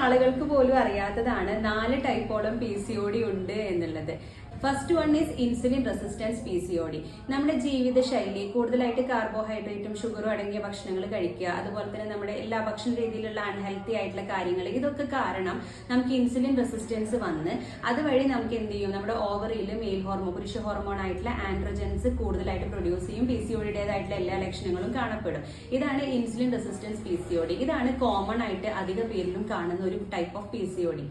ആളുകൾക്ക് പോലും അറിയാത്തതാണ് 4 ടൈപ്പോളം PCOD ഉണ്ട് എന്നുള്ളത്. First one is insulin resistance PCOD. നമ്മുടെ ജീവിതശൈലി കൂടുതലായിട്ട് കാർബോഹൈഡ്രേറ്റും ഷുഗറും അടങ്ങിയ ഭക്ഷണങ്ങൾ കഴിക്കുക, അതുപോലെ തന്നെ നമ്മുടെ എല്ലാ ഭക്ഷണ രീതിയിലുള്ള അൺഹെൽത്തി ആയിട്ടുള്ള കാര്യങ്ങൾ, ഇതൊക്കെ കാരണം നമുക്ക് ഇൻസുലിൻ റെസിസ്റ്റൻസ് വന്ന് അതുവഴി നമുക്ക് എന്ത് ചെയ്യും, നമ്മുടെ ഓവറിയിൽ മെയിൽ ഹോർമോൺ, പുരുഷ ഹോർമോൺ ആയിട്ടുള്ള ആൻഡ്രോജൻസ് കൂടുതലായിട്ട് പ്രൊഡ്യൂസ് ചെയ്യും. PCODയുടേതായിട്ടുള്ള എല്ലാ ലക്ഷണങ്ങളും കാണപ്പെടും. ഇതാണ് ഇൻസുലിൻ റെസിസ്റ്റൻസ് PCOD. ഇതാണ് കോമൺ ആയിട്ട് അധിക പേരിലും കാണുന്ന ഒരു type of PCOD.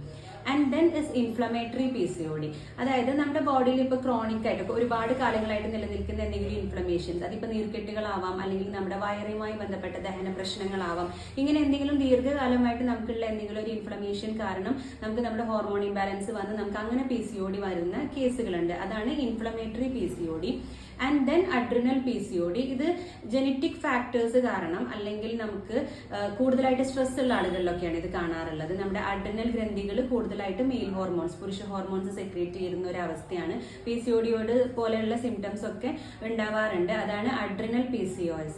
And then is inflammatory PCOD. അതായത് നമ്മുടെ ബോഡിയിൽ ഇപ്പോൾ ക്രോണിക് ആയിട്ട് ഇപ്പോൾ ഒരുപാട് കാലങ്ങളായിട്ട് നിലനിൽക്കുന്ന എന്തെങ്കിലും ഇൻഫ്ലമേഷൻസ്, അതിപ്പോൾ നീർക്കെട്ടുകളാവാം, അല്ലെങ്കിൽ നമ്മുടെ വയറുമായി ബന്ധപ്പെട്ട ദഹന പ്രശ്നങ്ങളാവാം. ഇങ്ങനെ എന്തെങ്കിലും ദീർഘകാലമായിട്ട് നമുക്കുള്ള എന്തെങ്കിലും ഒരു ഇൻഫ്ലമേഷൻ കാരണം നമുക്ക് നമ്മുടെ ഹോർമോൺ ഇംബാലൻസ് വന്ന് നമുക്ക് അങ്ങനെ PCOD വരുന്ന കേസുകളുണ്ട്. അതാണ് inflammatory PCOD. And then adrenal PCOD. ഇത് ജനറ്റിക് ഫാക്ടേഴ്സ് കാരണം അല്ലെങ്കിൽ നമുക്ക് കൂടുതലായിട്ട് സ്ട്രെസ് ഉള്ള ആളുകളിലൊക്കെയാണ് ഇത് കാണാറുള്ളത്. നമ്മുടെ അഡ്രിനൽ ഗ്രന്ഥികൾ കൂടുതലായിട്ട് മെയിൽ ഹോർമോൺസ്, പുരുഷ ഹോർമോൺസ് സെക്രീറ്റ് ചെയ്യുന്ന ഒരു അവസ്ഥയാണ്. PCODയോട് പോലെയുള്ള സിംറ്റംസ് ഒക്കെ ഉണ്ടാവാറുണ്ട്. അതാണ് adrenal PCOS.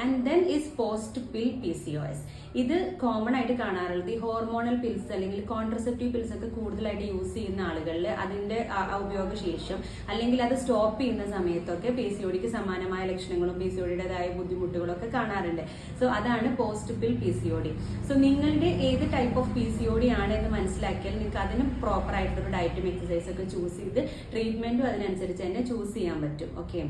And then is post pill PCOS. ഇത് കോമൺ ആയിട്ട് കാണാറുള്ളത് ഈ ഹോർമോണൽ പിൽസ് അല്ലെങ്കിൽ കോൺട്രസെപ്റ്റീവ് പിൽസ് ഒക്കെ കൂടുതലായിട്ട് യൂസ് ചെയ്യുന്ന ആളുകളിൽ അതിന്റെ ഉപയോഗശേഷം അല്ലെങ്കിൽ അത് സ്റ്റോപ്പ് ചെയ്യുന്ന സമയത്തൊക്കെ PCODക്ക് സമാനമായ ലക്ഷണങ്ങളും PCODയുടേതായ ബുദ്ധിമുട്ടുകളും ഒക്കെ കാണാറുണ്ട്. സോ അതാണ് പോസ്റ്റ് പിൽ PCOD. സോ നിങ്ങളുടെ ഏത് ടൈപ്പ് ഓഫ് PCOD ആണെന്ന് മനസ്സിലാക്കിയാൽ നിങ്ങൾക്ക് അതിന് പ്രോപ്പർ ആയിട്ടുള്ള ഡയറ്റും എക്സസൈസ് ഒക്കെ ചൂസ് ചെയ്ത് ട്രീറ്റ്മെന്റും അതിനനുസരിച്ച് തന്നെ ചൂസ് ചെയ്യാൻ പറ്റും. ഓക്കെ.